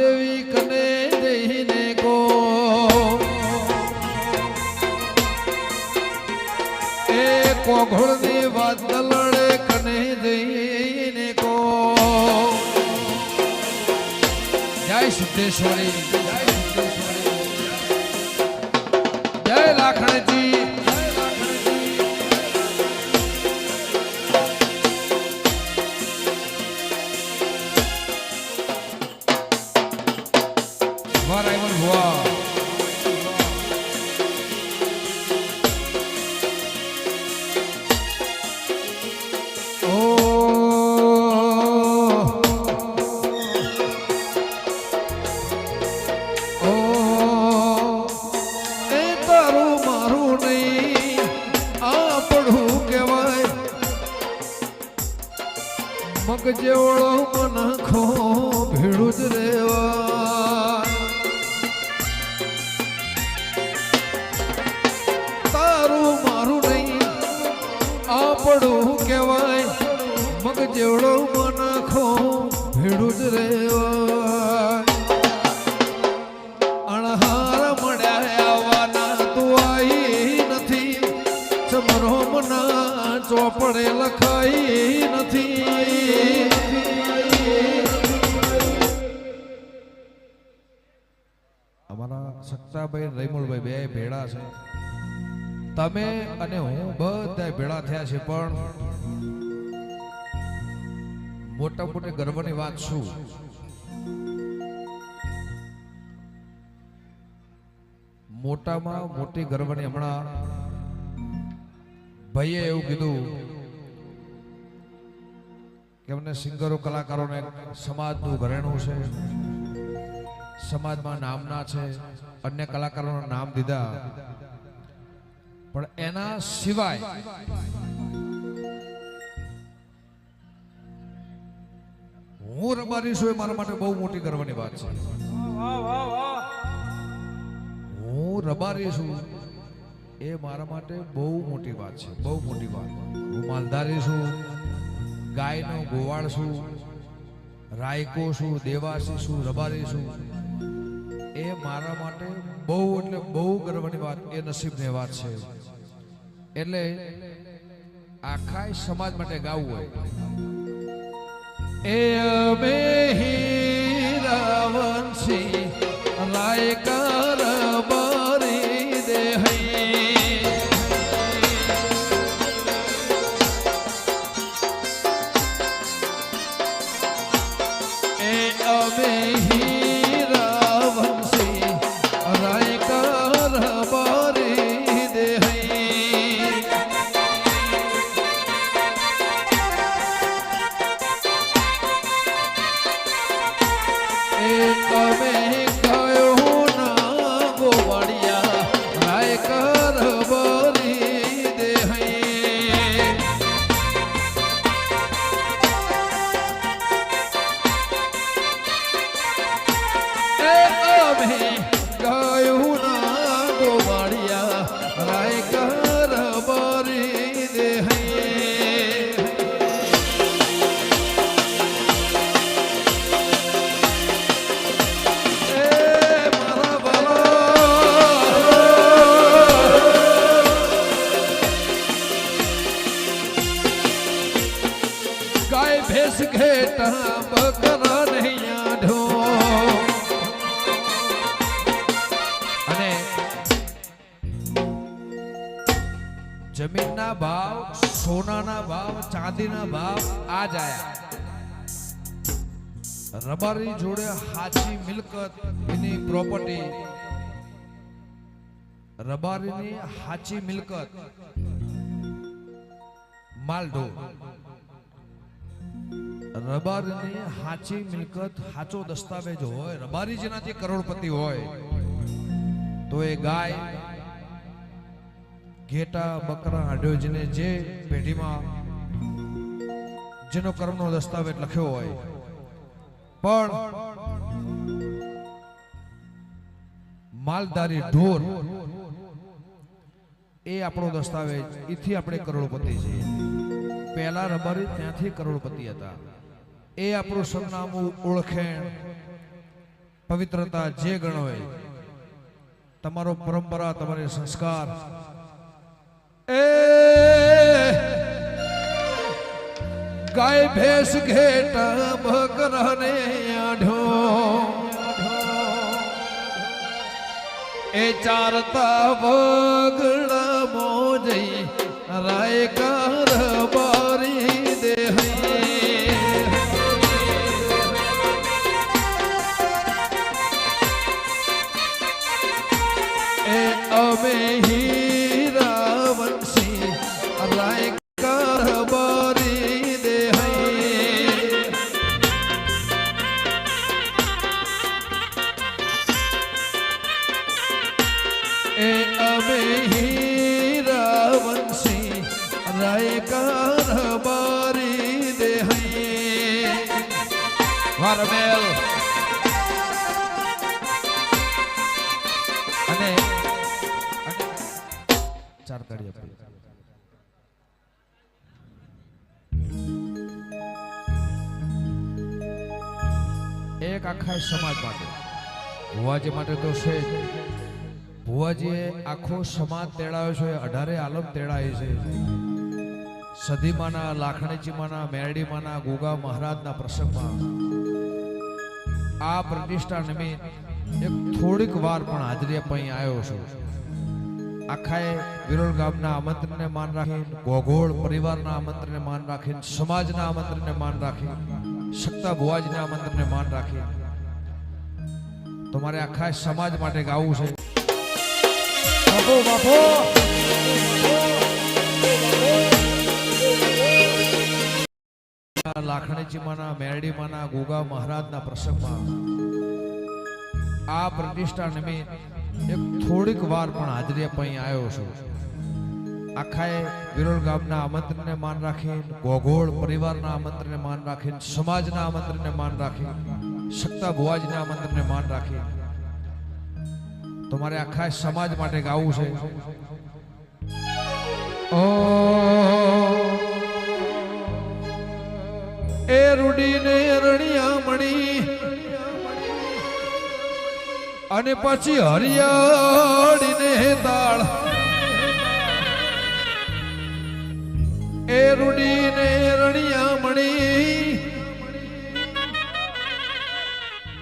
દેવી કને જઈને કો એ કોઘળની વાત લડે કને જઈને કો જય સિદ્ધેશ્વરી જય લાખણજી મગ જેવળો મનખો ભીડું જ રેવા તારું મારું નહીં આપણું કહેવાય મગ જેવળો મનખો ભીડું જ રેવા અણહાર મળ્યા આવવાના તું આવી નથી ચમરો મના ચોપડે લખાઈ નથી અમારા સક્તાભાઈ રૈમુલભાઈ બે ભેળા છે તમે અને હું બધા ભેળા થયા છે પણ મોટા મોટી ગર્વની વાત શું મોટામાં મોટી ગર્વની હમણાં ભાઈએ એવું કીધું કે અમને સિંગરો કલાકારોને સમાજનું ઘરેણું છે સમાજમાં નામના છે અન્ય કલાકારોના નામ દીધા પણ એના સિવાય હું રબારી છું એ મારા માટે બહુ મોટી ગર્વની વાત છે હું રબારી છું એ મારા માટે બહુ મોટી વાત છે બહુ મોટી વાત હું માલધારી છું ગાયનો ગોવાળ છું રાયકો છું દેવાસી છું રબારી છું એ મારા માટે બહુ એટલે બહુ ગર્વની વાત એ નસીબની વાત છે એટલે આખા સમાજ માટે ગાવું હોય એ અમે હીરાવંશી રાયકા રબારી દેહી એ અમે હીરાવંશી રાયકા રબારી દેહી એ અમે ગયો ના ગોવાળિયા રાયકા રબારી દેહી એ અમે ગયો ના ગોવાળિયા રાયકા રબારી દેહી ગાય ભેંસ ઘેટા બકરા નહીં આઢો અને જમીનના ભાવ સોનાના ભાવ ચાંદીના ભાવ આજ આયા રબારી જોડે હાચી મિલકત એની પ્રોપર્ટી રબારીની હાચી મિલકત માલઢોર રબારીની હાચી મિલકત હાચો દસ્તાવેજ હોય રબારી જેનાથી કરોડપતિ હોય તો એ ગાય ઘેટા બકરા આઢ્યો જેને જે પેઢીમાં જેનો કર્મનો દસ્તાવેજ લખ્યો હોય પણ માલધારી ઢોર એ આપણો દસ્તાવેજ એથી આપણે કરોડપતિ છીએ પહેલા રબારી ત્યાંથી કરોડપતિ હતા એ આપણું સરનામું ઓળખેણ પવિત્રતા જે ગણ હોય, તમારો પરંપરા, તમારે સંસ્કાર, એ ગાય ભેંસ ઘેટા બકરાને આઢ્યો, એ ચારતા બગડા મોજઈ રાય કાર બારી દે, એ અમે હીરા વંશી રાય કાર બારી દે, એ અમે હીરા વંશી રાય કાર બારી દે, વારમેલ અને ચાર તાળી આપી. એક આખા સમાજ માટે, ભુવાજી માટે તો છે જ. ભુવાજીએ આખો સમાજ તેડાયો છે, 18 આલમ તેડાય છે. સદીમાના, લાખણીજીમાના, મેરડીમાના, ગોગા મહારાજના પ્રસંગમાં આ પ્રતિષ્ઠા નિમિત્ત એક થોડીક વાર પણ હાજરી આપવા અહીં આવ્યો છું. આખાએ વિરોલ ગામના આમંત્રણને માન રાખીને, ગોગોળ પરિવારના આમંત્રણને માન રાખીને, સમાજના આમંત્રણને માન રાખીને, શકતા ભુવાજીના આમંત્રણને માન રાખીને તમારે આખા સમાજ માટે ગાવું છે. બાપો બાપો લાખણીજીમાના, મેરડીમાના, ગોગા મહારાજના પ્રસંગમાં આ પ્રતિષ્ઠા નિમિત્ત એક થોડીક વાર પણ હાજરી આપવા અહીં આવ્યો છું. આખાએ વિરોલ ગામના આમંત્રણને માન રાખીને, ગોગોળ પરિવારના આમંત્રણને માન રાખીને, સમાજના આમંત્રણને માન રાખીને, શકતા ભુવાજીના આમંત્રણને માન રાખીને તમારે આખા સમાજ માટે ગાવું છે. ઓ એ રૂડીને રણિયામણી અને પછી હરિયાળીને તાળ, એ રૂડીને રણિયામણી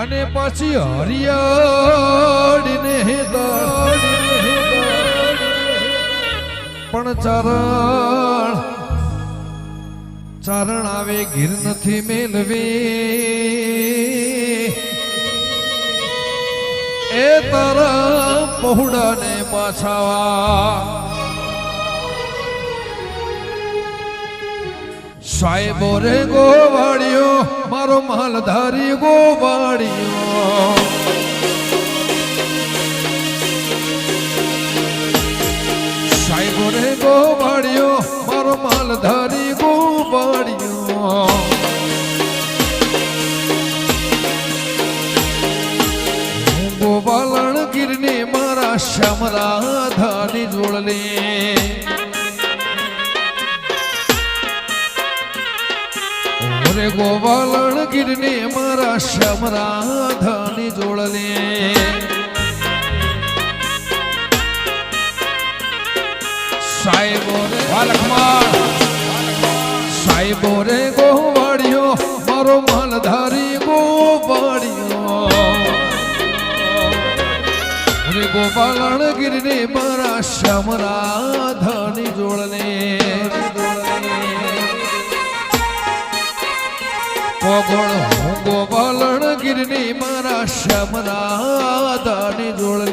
અને પછી હરિયાળીને તાળ, પણ ચારણ આવે ગીર નથી મેલવી, એ તારા પહોળાને પાછાવા. સાહેબો રે ગોવાળિયો, મારો માલધારી ગોવાળિયો, સાહેબો રે ગોવાળિયો, મારો માલધારી ગોવાળિયો, ગોવાલણ ગીરને મારા શ્યામ રાધાની જોડલે, ઓરે ગોવાલણ ગીરને મારા શ્યામ રાધાની જોડલે, સાહેબો રે વાલખમાળ, સાહેબો રે ગોવાળિયો, મારો માલધારી ગોવાળિયો, ગોપાલણ ગીરને મારા શ્યામ રાધાની જોડને, ગોપાલણ ગીરને મારા શ્યામ રાધાની જોડને.